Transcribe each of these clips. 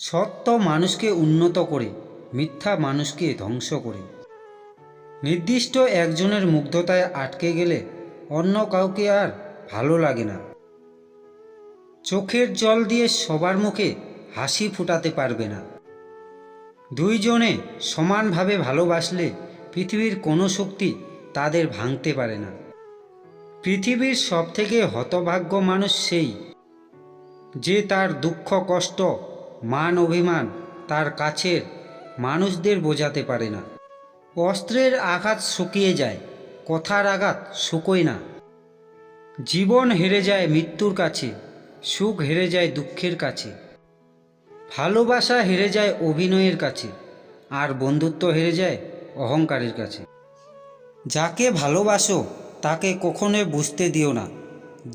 সত্য মানুষকে উন্নত করে, মিথ্যা মানুষকে ধ্বংস করে। নির্দিষ্ট একজনের মুগ্ধতায় আটকে গেলে অন্য কাউকে আর ভালো লাগে না। চোখের জল দিয়ে সবার মুখে হাসি ফোটাতে পারবে না। দুইজনে সমানভাবে ভালোবাসলে পৃথিবীর কোনো শক্তি তাদের ভাঙতে পারে না। পৃথিবীর সবথেকে হতভাগ্য মানুষ সেই, যে তার দুঃখ কষ্ট মান অভিমান তার কাছের মানুষদের বোঝাতে পারে না। অস্ত্রের আঘাত শুকিয়ে যায়, কথার আঘাত শুকোয় না। জীবন হেরে যায় মৃত্যুর কাছে, সুখ হেরে যায় দুঃখের কাছে। ভালোবাসা হেরে যায় অভিনয়ের কাছে, আর বন্ধুত্ব হেরে যায় অহংকারের কাছে। যাকে ভালোবাসো তাকে কখনোই বুঝতে দিও না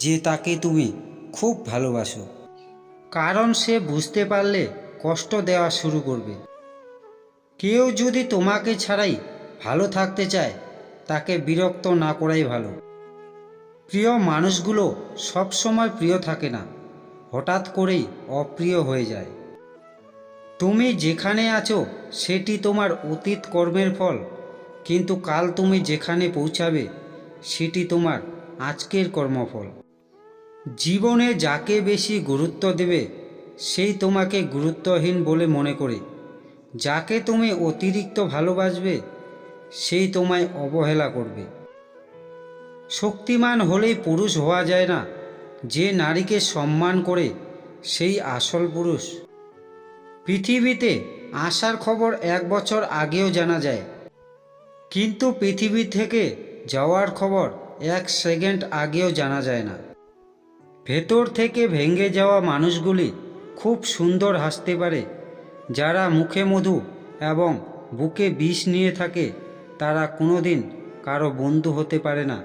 যে তাকে তুমি খুব ভালোবাসো, কারণ সে বুঝতে পারলে কষ্ট দেওয়া শুরু করবে। কেউ যদি তোমাকে ছাড়াই ভালো থাকতে চায়, তাকে বিরক্ত না করাই ভালো। প্রিয় মানুষগুলো সবসময় প্রিয় থাকে না, হঠাৎ করেই অপ্রিয় হয়ে যায়। তুমি যেখানে আছো সেটি তোমার অতীত কর্মের ফল, কিন্তু কাল তুমি যেখানে পৌঁছাবে সেটি তোমার আজকের কর্মফল। জীবনে যাকে বেশি গুরুত্ব দেবে সেই তোমাকে গুরুত্বহীন বলে মনে করে, যাকে তুমি অতিরিক্ত ভালোবাসবে সেই তোমায় অবহেলা করবে। শক্তিমান হলেই পুরুষ হওয়া যায় না, যে নারীকে সম্মান করে সেই আসল পুরুষ। পৃথিবীতে আসার খবর 1 বছর আগেও জানা যায়, কিন্তু পৃথিবী থেকে যাওয়ার খবর 1 সেকেন্ড আগেও জানা যায় না। ভেতর থেকে ভেঙে যাওয়া মানুষগুলি খুব সুন্দর হাসতে পারে। যারা মুখে মধু এবং বুকে বিষ নিয়ে থাকে তারা কোনোদিন কারো বন্ধু হতে পারে না।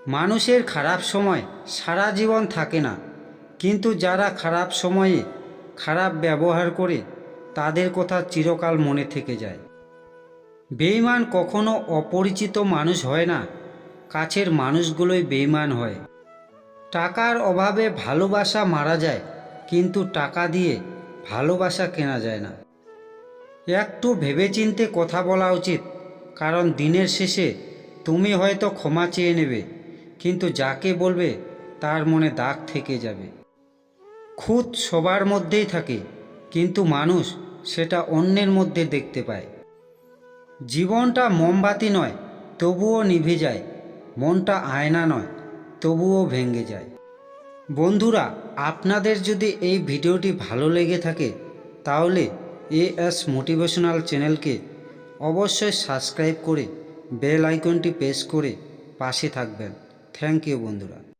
মানুষের খারাপ সময় সারা জীবন থাকে না, কিন্তু যারা খারাপ সময়ে খারাপ ব্যবহার করে তাদের কথা চিরকাল মনে থেকে যায়। বেঈমান কখনো অপরিচিত মানুষ হয় না, কাছের মানুষগুলোই বেঈমান হয়। টাকার অভাবে ভালোবাসা মারা যায়, কিন্তু টাকা দিয়ে ভালোবাসা কেনা যায় না। একটু ভেবেচিন্তে কথা বলা উচিত, কারণ দিনের শেষে তুমি হয়তো ক্ষমা চেয়ে নেবে, কিন্তু যাকে বলবে তার মনে দাগ থেকে যাবে। খুঁত সবার মধ্যেই থাকে, কিন্তু মানুষ সেটা অন্যের মধ্যে দেখতে পায়। জীবনটা মোমবাতি নয়, তবুও নিভে যায়। মনটা আয়না নয়, তবুও ভেঙে যায়। বন্ধুরা, আপনাদের যদি এই ভিডিওটি ভালো লেগে থাকে তাহলে এএস মোটিভেশনাল চ্যানেলকে অবশ্যই সাবস্ক্রাইব করে বেল আইকনটি প্রেস করে পাশে থাকবেন। থ্যাংক ইউ বন্ধুরা।